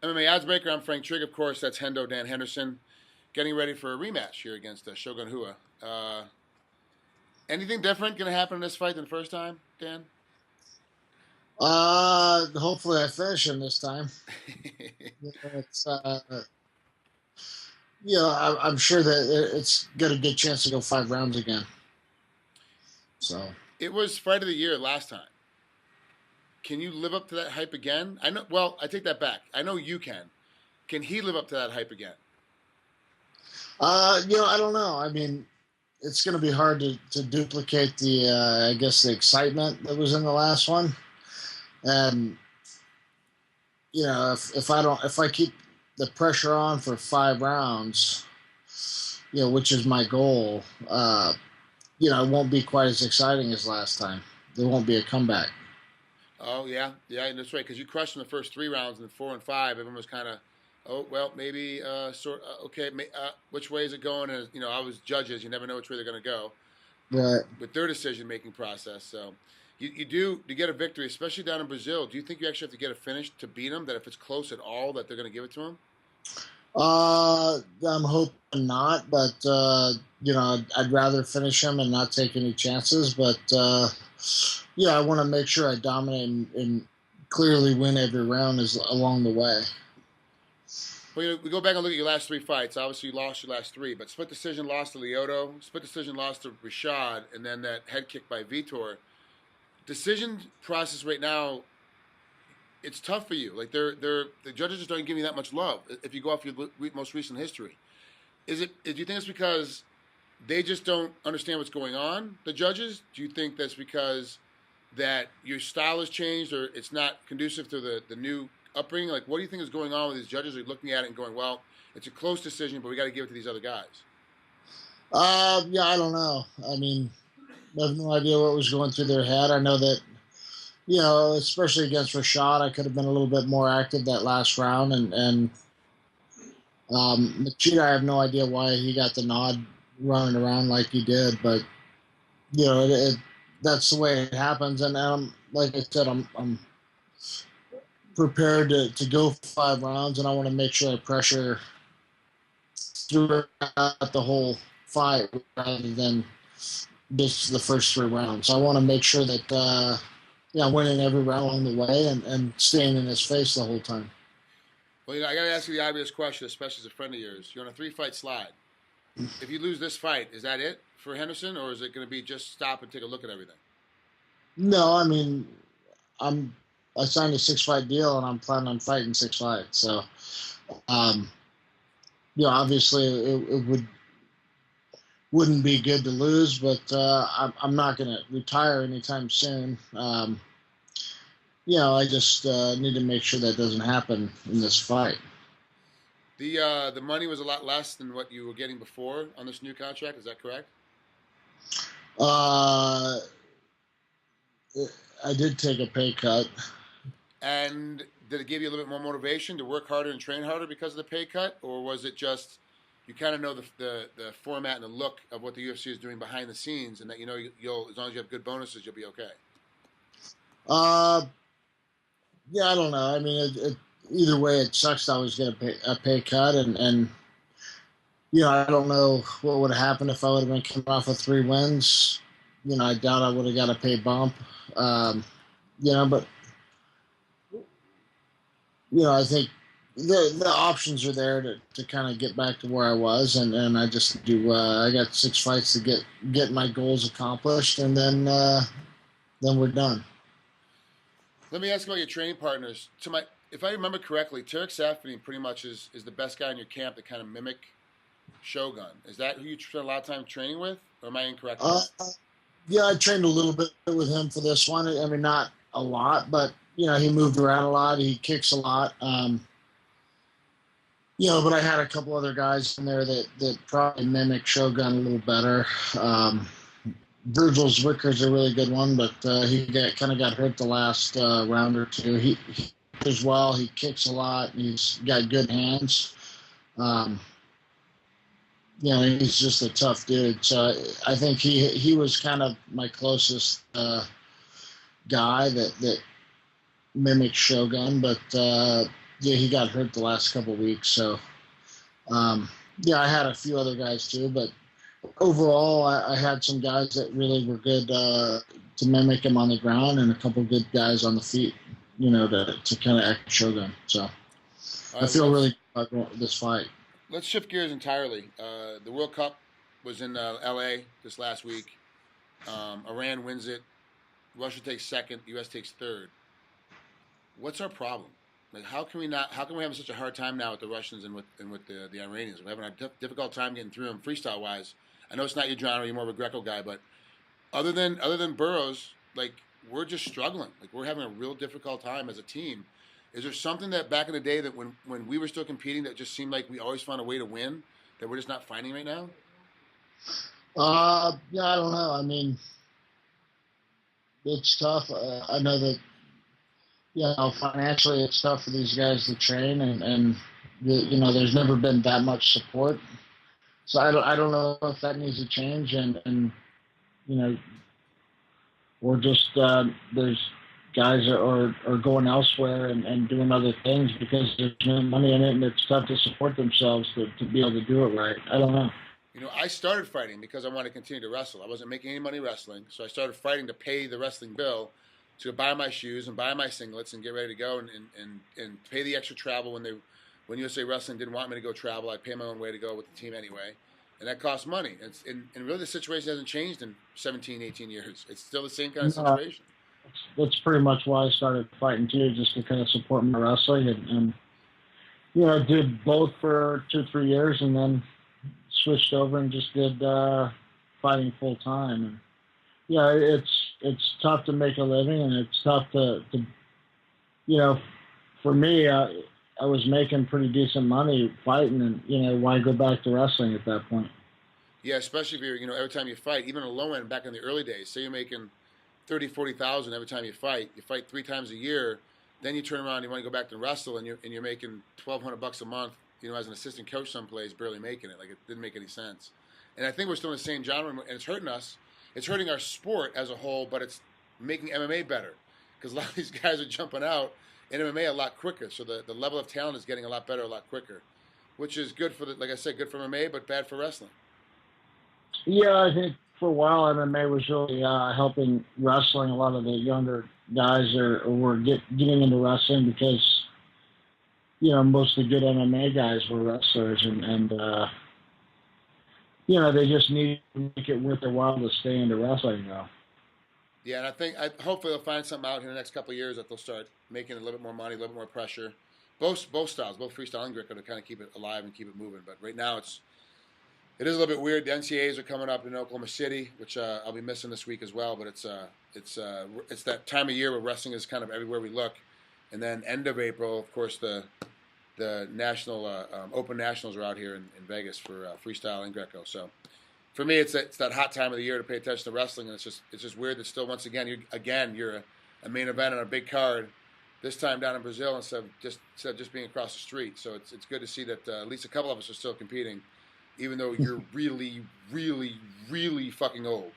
MMA Oddsbreaker. I'm Frank Trigg, of course. That's Hendo, Dan Henderson, getting ready for a rematch here against Shogun Rua. Anything different going to happen in this fight than the first time, Dan? Hopefully I finish him this time. It's I'm sure that it's got a good chance to go 5 rounds again. So it was fight of the year last time. Can you live up to that hype again? I know. Well, I take that back. I know you can. Can he live up to that hype again? I don't know. I mean, it's going to be hard to duplicate the the excitement that was in the last one. And if I keep the pressure on for 5 rounds, which is my goal, it won't be quite as exciting as last time. There won't be a comeback. Oh yeah, that's right. Because you crushed in the first 3 rounds, and then 4 and 5, everyone was kind of, maybe okay. Which way is it going? And I was judges. You never know which way they're going to go. Right. With their decision-making process. So you do to get a victory, especially down in Brazil. Do you think you actually have to get a finish to beat them? That if it's close at all, that they're going to give it to him? I'm hoping not, but I'd rather finish him and not take any chances. But I want to make sure I dominate and clearly win every round along the way. Well, we go back and look at your last 3 fights. Obviously, you lost your last 3, but split decision lost to Lyoto, split decision lost to Rashad, and then that head kick by Vitor. Decision process right now, it's tough for you. Like the judges just don't give you that much love if you go off your most recent history. Do you think it's because they just don't understand what's going on, the judges? Do you think that's because that your style has changed or it's not conducive to the new upbringing? Like, what do you think is going on with these judges? Are you looking at it and going, well, it's a close decision, but we got to give it to these other guys? I don't know. I mean, I have no idea what was going through their head. I know that, especially against Rashad, I could have been a little bit more active that last round. And Machida, I have no idea why he got the nod running around like he did. But, that's the way it happens. And like I said, I'm prepared to go 5 rounds, and I want to make sure I pressure throughout the whole fight rather than just the first 3 rounds. I want to make sure that I'm winning every round along the way and staying in his face the whole time. Well, I got to ask you the obvious question, especially as a friend of yours. You're on a 3-fight slide. If you lose this fight, is that it for Henderson, or is it going to be just stop and take a look at everything? No, I mean, I signed a 6-fight deal, and I'm planning on fighting 6 fights. So, obviously it wouldn't be good to lose, but I'm not going to retire anytime soon. I just need to make sure that doesn't happen in this fight. The money was a lot less than what you were getting before on this new contract. Is that correct? I did take a pay cut. And did it give you a little bit more motivation to work harder and train harder because of the pay cut, or was it just you kind of know the format and the look of what the UFC is doing behind the scenes, and that you'll as long as you have good bonuses, you'll be okay? I don't know. I mean, either way, it sucks. I was going to a pay cut, and I don't know what would have happened if I would have been coming off of 3 wins. I doubt I would have got a pay bump. But I think the options are there to kind of get back to where I was, and I just do. I got 6 fights to get my goals accomplished, and then we're done. Let me ask about your training partners. If I remember correctly, Tarek Safin pretty much is the best guy in your camp that kind of mimic Shogun. Is that who you spend a lot of time training with, or am I incorrect? I trained a little bit with him for this one. I mean, not a lot, but he moved around a lot. He kicks a lot. But I had a couple other guys in there that probably mimic Shogun a little better. Virgil Zwicker's a really good one, but he kind of got hurt the last round or 2. He as well. He kicks a lot. He's got good hands. He's just a tough dude. So I think he was kind of my closest guy that mimics Shogun. But yeah, he got hurt the last couple of weeks. So yeah, I had a few other guys too, but overall, I had some guys that really were good to mimic him on the ground, and a couple good guys on the feet, to kind of show them. So All I right, well, feel really good about this fight. let's shift gears entirely. The World Cup was in L.A. this last week. Iran wins it. Russia takes second. U.S. takes third. What's our problem? Like, how can we not? How can we have such a hard time now with the Russians and with the Iranians? We're having a difficult time getting through them freestyle wise. I know it's not your genre; you're more of a Greco guy, but other than Burroughs, like we're just struggling. Like we're having a real difficult time as a team. Is there something that back in the day that when we were still competing that just seemed like we always found a way to win that we're just not finding right now? Yeah, I don't know. I mean, it's tough. I know that financially it's tough for these guys to train, and there's never been that much support. So I don't know if that needs to change, and or just there's guys are going elsewhere and doing other things because there's no money in it, and it's tough to support themselves to be able to do it right. I don't know. I started fighting because I wanted to continue to wrestle. I wasn't making any money wrestling, so I started fighting to pay the wrestling bill, to buy my shoes and buy my singlets and get ready to go and pay the extra travel when USA Wrestling didn't want me to go travel. I pay my own way to go with the team anyway, and that costs money. And really the situation hasn't changed in 17, 18 years. It's still the same kind of situation. That's pretty much why I started fighting too, just to kind of support my wrestling and I did both for 2-3 years and then switched over and just did fighting full time. And yeah, it's tough to make a living, and it's tough to for me, I was making pretty decent money fighting, and why go back to wrestling at that point? Yeah, especially if you're every time you fight, even a low end back in the early days. Say you're making 30,000-40,000 every time you fight. You fight 3 times a year, then you turn around and you want to go back to wrestle, and you're making $1,200 a month. As an assistant coach someplace, barely making it. Like, it didn't make any sense. And I think we're still in the same genre, and it's hurting us. It's hurting our sport as a whole, but it's making MMA better. Because a lot of these guys are jumping out in MMA a lot quicker. So the level of talent is getting a lot better a lot quicker, which is good for, like I said, good for MMA, but bad for wrestling. Yeah, I think for a while MMA was really helping wrestling. A lot of the younger guys were getting into wrestling because most of the good MMA guys were wrestlers, and they just need to make it worth their while to stay into wrestling now. Yeah, and I think hopefully they'll find something out in the next couple of years that they'll start making a little bit more money, a little bit more pressure. Both styles, both freestyle and Greco, to kind of keep it alive and keep it moving. But right now it is a little bit weird. The NCAAs are coming up in Oklahoma City, which I'll be missing this week as well. But it's that time of year where wrestling is kind of everywhere we look. And then end of April, of course, the national Open Nationals are out here in Vegas for freestyle and Greco. So for me, it's that hot time of the year to pay attention to wrestling, and it's just weird that still once again you're a main event on a big card, this time down in Brazil instead of just being across the street. So it's good to see that at least a couple of us are still competing, even though you're really, really, really fucking old.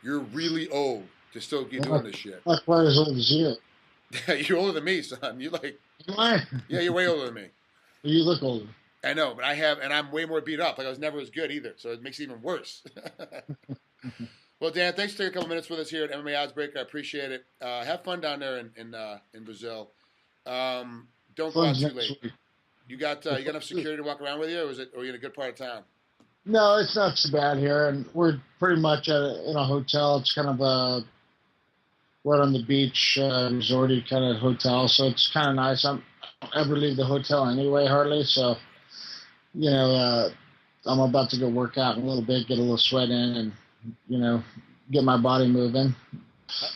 You're really old to still be doing this shit. Like quite as old as you. You're older than me, son. You like? Why? Yeah, you're way older than me. You look older. I know, but I'm way more beat up. Like, I was never as good either, so it makes it even worse. Well, Dan, thanks for taking a couple minutes with us here at MMA Oddsbreaker. I appreciate it. Have fun down there in Brazil. Don't go out too late. You got enough security to walk around with you, or are you in a good part of town? No, it's not so bad here, and we're pretty much in a hotel. It's kind of a right on the beach, resorty kind of hotel, so it's kind of nice. I don't ever leave the hotel anyway, hardly. So, I'm about to go work out in a little bit, get a little sweat in, and get my body moving.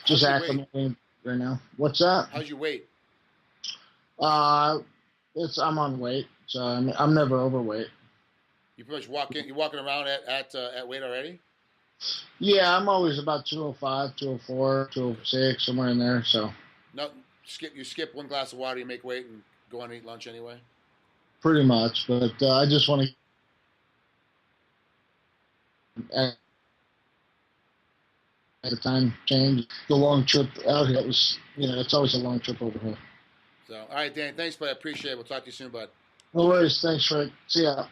Just acclimating right now. What's that? How's your weight? I'm on weight, so I'm never overweight. You pretty much you're walking around at weight already? Yeah, I'm always about 205, 204, 206, somewhere in there. So. No, you skip one glass of water, you make weight, and go on and eat lunch anyway. Pretty much, but I just want to. At the time change, the long trip out here, it was, it's always a long trip over here. So, all right, Dan, thanks, bud. I appreciate it. We'll talk to you soon, bud. No worries. Thanks, Rick. See ya.